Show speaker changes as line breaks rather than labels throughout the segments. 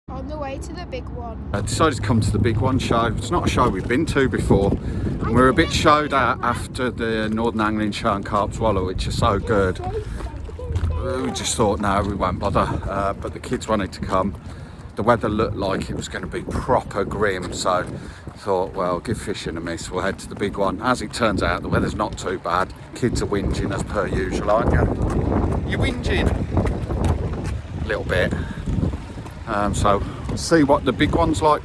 On the way to the big one.
I decided to come to the big one show. It's not a show we've been to before. And we were a bit showed out after the Northern Angling Show and Carp Swallow, which is so good. We just thought, no, we won't bother. But the kids wanted to come. The weather looked like it was going to be proper grim, so thought, well, give fishing a miss. We'll head to the big one. As it turns out, the weather's not too bad. Kids are whinging as per usual, aren't you? You whinging? A little bit. So we'll see what the big one's like.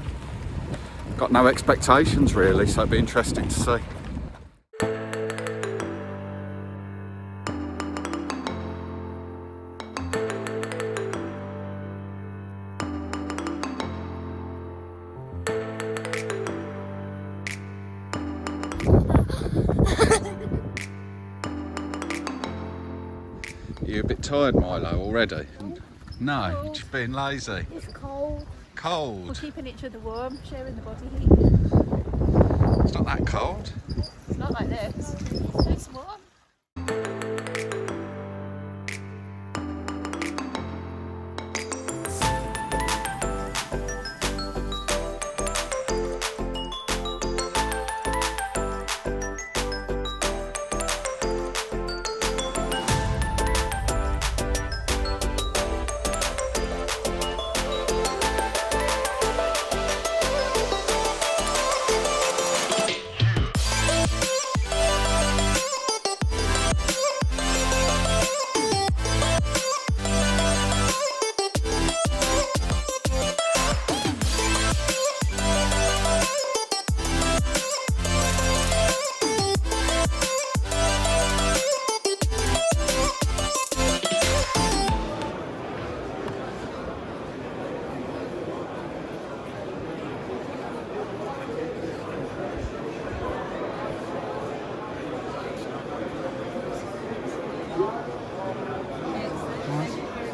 Got no expectations really, so it'll be interesting to see. You're a bit tired, Milo, already? No, you're just being lazy.
It's cold.
Cold?
We're keeping each other warm, sharing the body heat.
It's not that cold.
It's not like this. It's warm.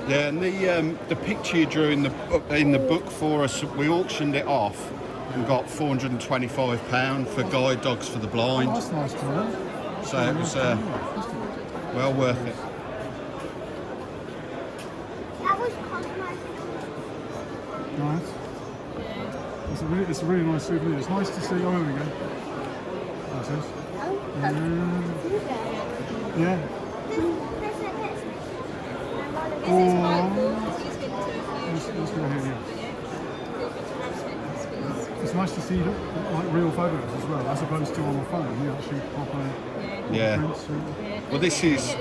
Yeah, and the picture you drew in the book for us, we auctioned it off and got £425 for guide dogs for the blind.
Oh, that's nice to know.
So it was well worth it.
That was Cosmo's.
Nice. It's a really nice souvenir. It's nice to see. Oh, there we go. That's it. Yeah. Let's go here, yeah. It's nice to see like real photos as well, as opposed to on the phone. You actually proper
Yeah.
prints.
Well, this is,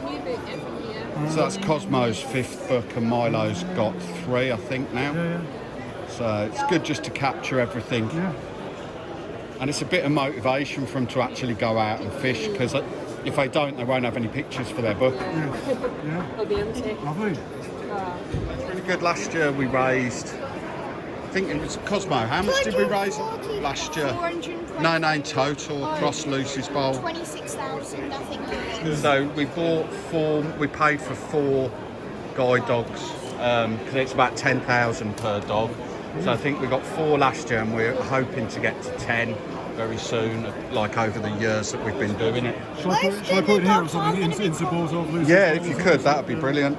so that's Cosmo's 5th book and Milo's got 3, I think, now.
Yeah.
So it's good just to capture everything.
Yeah.
And it's a bit of motivation for them to actually go out and fish, because if they don't, they won't have any pictures for their book.
Yeah.
It'll be empty.
Lovely.
It's really good. Last year we raised, I think it was Cosmo, how much did we raise last year?
420.
No, in total, across Lucy's Bowl.
26,000, I think it is.
So we paid for 4 guide dogs, because it's about 10,000 per dog. So I think we got 4 last year and we're hoping to get to 10 very soon, like over the years that we've been doing it.
Shall I put it here or something in support of Lucy's?
Yeah, if you could, that would be brilliant.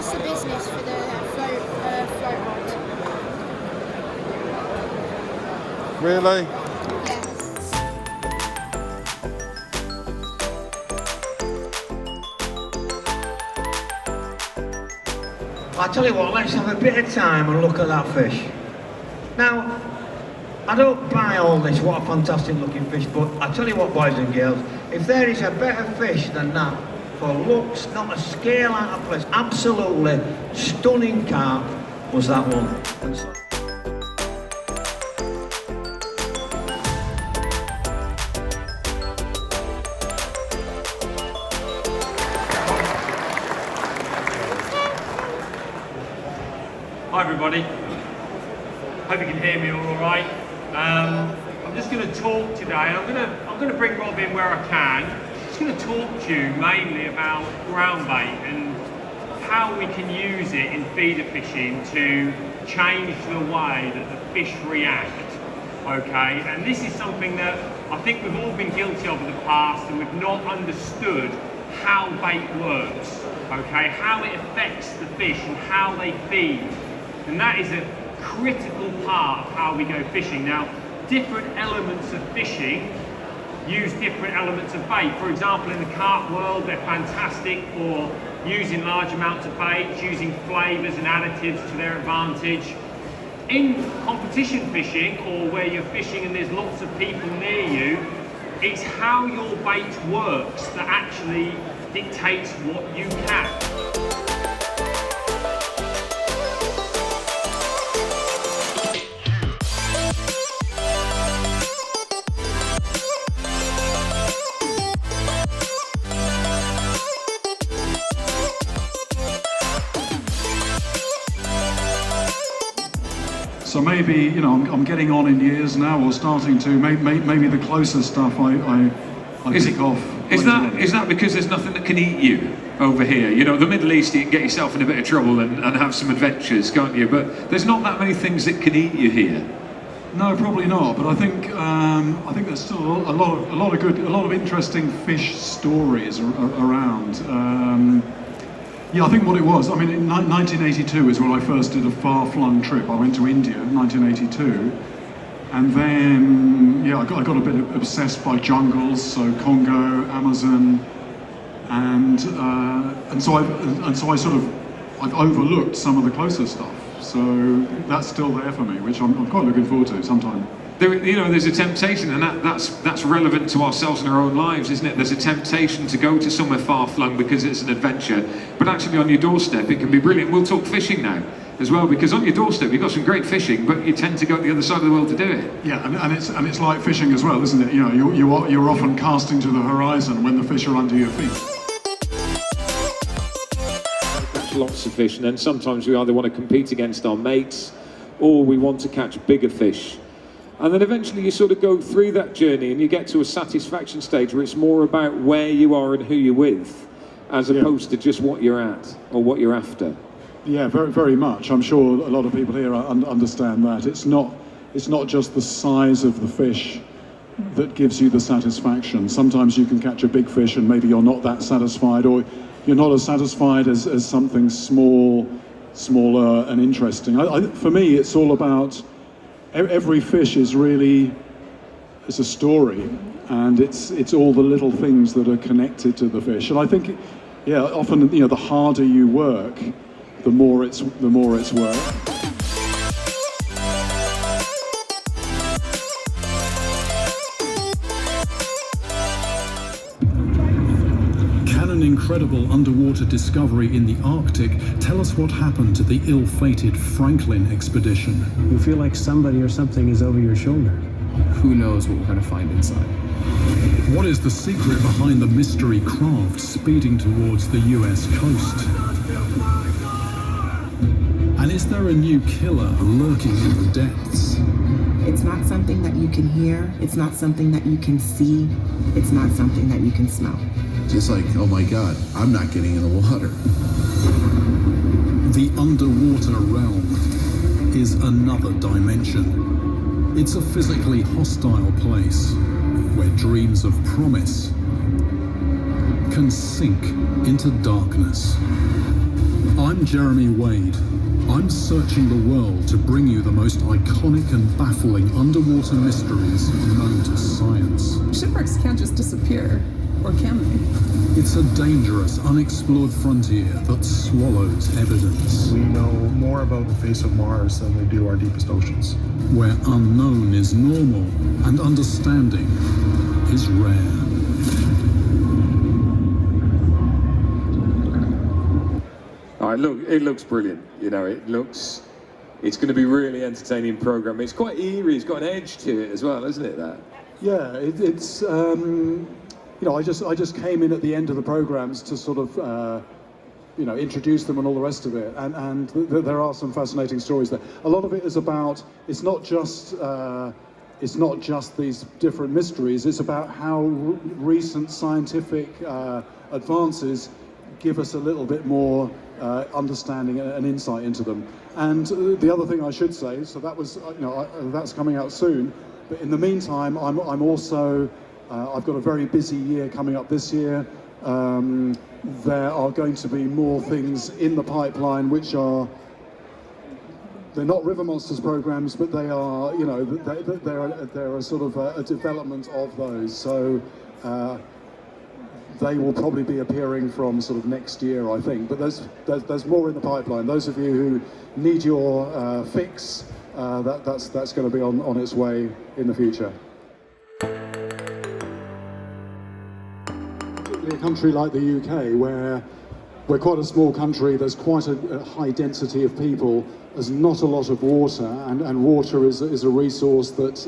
That's the business for the float rod.
Really?
Yes.
I tell you what, let's have a bit of time and look at that fish. Now, I don't buy all this, what a fantastic looking fish, but I tell you what, boys and girls, if there is a better fish than that, for looks, not a scale out of place, absolutely stunning carp was that one. And so
hi everybody, hope you can hear me all right. I'm just going to talk today, and I'm going to bring Rob in where I can. I'm just going to talk to you mainly about ground bait and how we can use it in feeder fishing to change the way that the fish react. Okay, and this is something that I think we've all been guilty of in the past, and we've not understood how bait works. Okay, how it affects the fish and how they feed. And that is a critical part of how we go fishing. Now, different elements of fishing use different elements of bait. For example, in the carp world, they're fantastic for using large amounts of bait, using flavours and additives to their advantage. In competition fishing, or where you're fishing and there's lots of people near you, it's how your bait works that actually dictates what you catch.
So maybe, you know, I'm getting on in years now, or starting to. Maybe the closer stuff I pick off.
Is that because there's nothing that can eat you over here? You know, the Middle East, you can get yourself in a bit of trouble and have some adventures, can't you? But there's not that many things that can eat you here.
No, probably not. But I think there's still a lot of interesting fish stories around. Yeah, I think what it was, I mean, in 1982 is when I first did a far-flung trip. I went to India in 1982, and then, yeah, I got a bit obsessed by jungles, so Congo, Amazon, and so I've overlooked some of the closer stuff. So that's still there for me, which I'm quite looking forward to sometime.
There's a temptation, and that's relevant to ourselves in our own lives, isn't it? There's a temptation to go to somewhere far-flung because it's an adventure, but actually on your doorstep it can be brilliant. We'll talk fishing now as well, because on your doorstep you've got some great fishing, but you tend to go to the other side of the world to do it.
Yeah, and it's like fishing as well, isn't it? You know, you're often casting to the horizon when the fish are under your feet.
Catch lots of fish, and then sometimes we either want to compete against our mates, or we want to catch bigger fish. And then eventually you sort of go through that journey and you get to a satisfaction stage where it's more about where you are and who you're with, as opposed to just what you're at or what you're after.
Yeah, very, very much. I'm sure a lot of people here understand that. It's not just the size of the fish that gives you the satisfaction. Sometimes you can catch a big fish and maybe you're not that satisfied, or you're not as satisfied as something smaller and interesting. For me, it's all about every fish is a story, and it's all the little things that are connected to the fish. And I think, yeah, often, you know, the harder you work, the more it's work. An incredible underwater discovery in the Arctic. Tell us what happened to the ill-fated Franklin expedition.
You feel like somebody or something is over your shoulder.
Who knows what we're going to find inside?
What is the secret behind the mystery craft speeding towards the US coast? And is there a new killer lurking in the depths?
It's not something that you can hear, it's not something that you can see, it's not something that you can smell.
Just like, oh my God, I'm not getting in the water.
The underwater realm is another dimension. It's a physically hostile place where dreams of promise can sink into darkness. I'm Jeremy Wade. I'm searching the world to bring you the most iconic and baffling underwater mysteries known to science.
Shipwrecks can't just disappear.
Or can they?
It's a dangerous, unexplored frontier that swallows evidence.
We know more about the face of Mars than we do our deepest oceans.
Where unknown is normal and understanding is rare.
Look, it looks brilliant. You know, it's going to be really entertaining program. It's quite eerie. It's got an edge to it as well, isn't it? That.
Yeah, it's you know, I just came in at the end of the programs to sort of you know, introduce them and all the rest of it, and there are some fascinating stories there. A lot of it is about, it's not just these different mysteries. It's about how recent scientific advances give us a little bit more understanding and insight into them. And the other thing I should say, so that was, you know, that's coming out soon. But in the meantime, I'm also, I've got a very busy year coming up this year. There are going to be more things in the pipeline, which are, they're not River Monsters programs, but they are, you know, they're a sort of a development of those. So they will probably be appearing from sort of next year, I think. But there's more in the pipeline. Those of you who need your fix, that's going to be on its way in the future. A country like the UK, where we're quite a small country, there's quite a high density of people, there's not a lot of water, and water is a resource that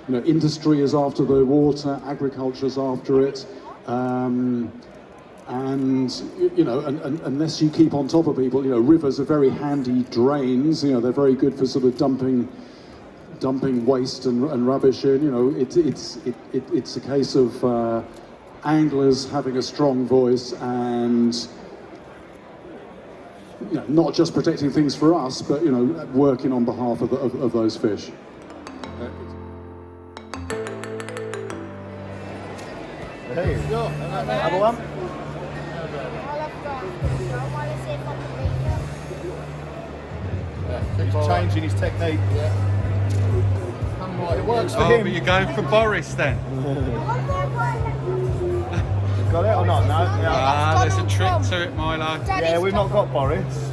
you know, industry is after the water, agriculture is after it, and you know, and unless you keep on top of people, you know, rivers are very handy drains. You know, they're very good for sort of dumping waste and rubbish in. You know, it's a case of anglers having a strong voice and, you know, not just protecting things for us, but, you know, working on behalf of those fish.
Hey, have a one? He's changing his technique. It works for him.
But you're going for Boris then?
Got it or not? No.
There's a trick to it, Milo.
Yeah, we've not got Boris.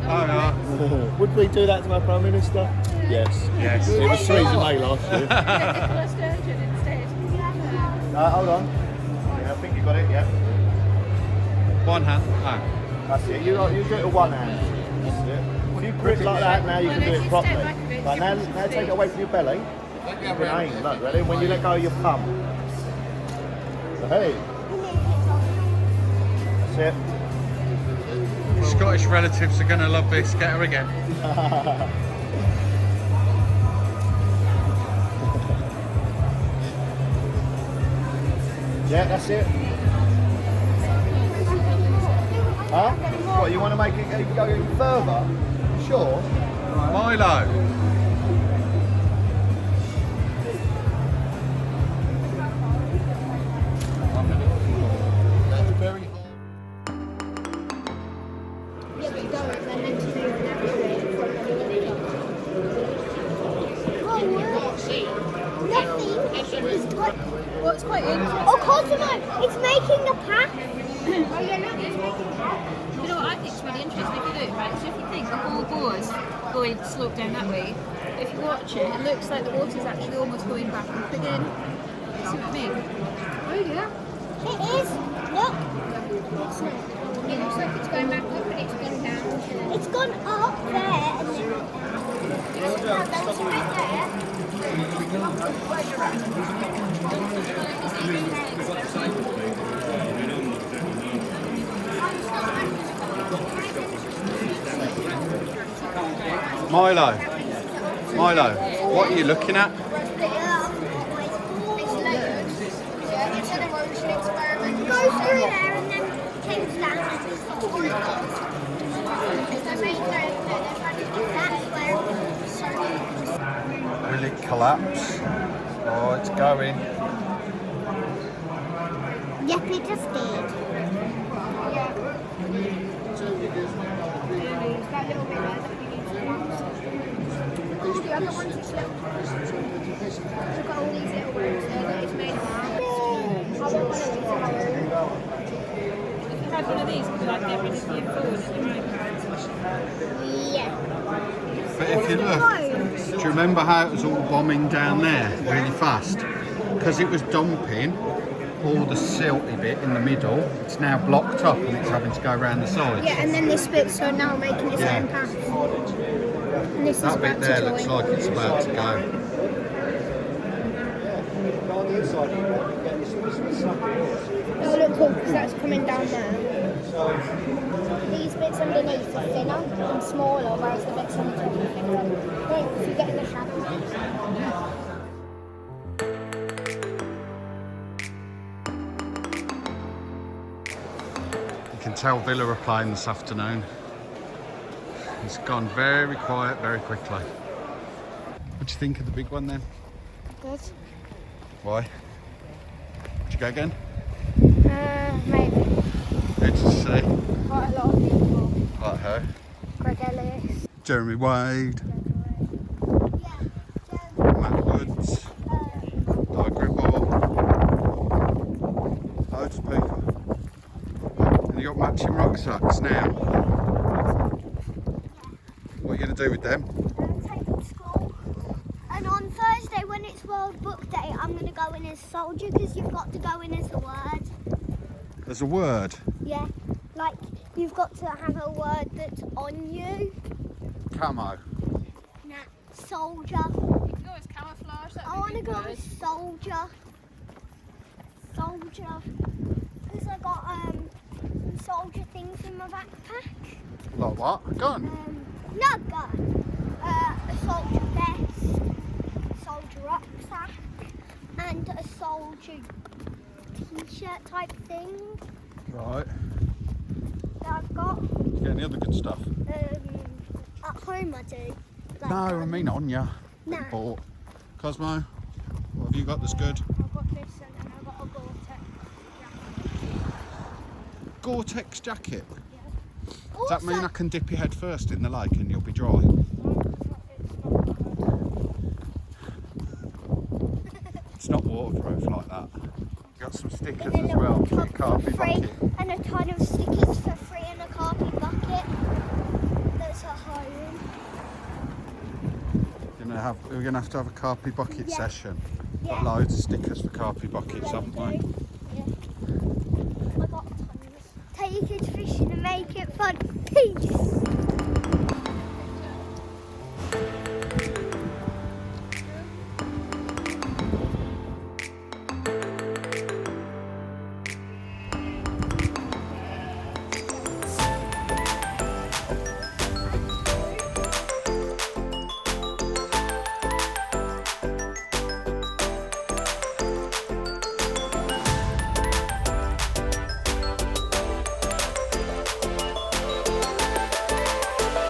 Oh no.
Would we do that to our Prime Minister? Yes.
Yes.
It was Theresa May last year. Hold on. Yeah, I think you got it, yeah.
One hand. Oh.
That's it. You do it with one hand. That's it. If you grip like that, now you can do it properly. Right, now take it away from your belly. You can aim, look, ready? When you let go of your thumb. So, hey. That's it.
Your Scottish relatives are going to love this. Get her again.
Yeah, that's it. Huh? What, you want to make it go even further? Sure.
Milo.
What's quite interesting?
Oh, Cosmo, it's making a path.
Oh yeah, look, it's making a path. You know what I think is really interesting if you look, right? So if you think the whole gore's going to slope down that way, if you watch it, it looks like the water's actually almost going back up again. See what I mean? Oh yeah.
It is. Look.
It looks like it's going back up and it's gone down.
It's gone up there and then down. That's right there.
Milo, what are you looking at?
It's an erosion experiment. It goes through there and then comes down.
Will it collapse? Oh, it's going.
Yep, it just did.
That little bit there that we need to collapse. All the other ones it's little. Look at all these little rooms there that it's made of. I want one of one of these could like get rid of your phone at the iPad.
Yeah.
But if you look, do you remember how it was all bombing down there really fast? Because it was dumping all the silty bit in the middle, it's now blocked up and it's having to go around the sides.
Yeah, and then this bit's so now making its own path. And this
That
is
bit
about
there
to
looks
join.
like it's about to go.
Oh, look, cool, because that's coming down there. These bits underneath are thinner and smaller, whereas the bits on the top are thicker. Look, if you get in the shadow.
You can tell Villa are playing this afternoon. It's gone very quiet very quickly. What do you think of the big one then?
Good.
Why? Did you go again?
Maybe.
Who did you see?
Quite a lot of people.
Like who?
Greg Ellis.
Jeremy Wade, Matt Woods, Di Gribble, loads of people. And you got matching rucksacks now. What are you going to do with them?
Take them to school. And on Thursday, when it's World Book Day, I'm going to go in as soldier because you've got to go in as a word.
There's a word.
Yeah, like you've got to have a word that's on you.
Camo.
Nah, soldier.
You can go as camouflage.
I want to go as soldier. Soldier. Because I got some soldier things in my backpack.
Like what? A gun?
Not a gun. A soldier vest, soldier rucksack, and a soldier t-shirt type thing
Right.
that I've got.
Do you get any other good stuff?
At home I do. Like,
No, I mean on ya.
No.
Bought. Cosmo, what have you got that's good?
I've got this and then I've got a Gore-Tex jacket.
Gore-Tex jacket. Does that mean I can dip your head first in the lake and you'll be dry? It's not waterproof like that. Got some stickers as well for your carpet bucket.
And a ton of stickers for free and a carpet bucket. That's at home.
We're gonna have to have a carpet bucket
Yeah.
session.
Yeah.
Got loads of stickers for carpet buckets,
Yeah,
haven't
we
we?
do. Yeah. I got tons. Take your kids fishing and make it fun. Peace.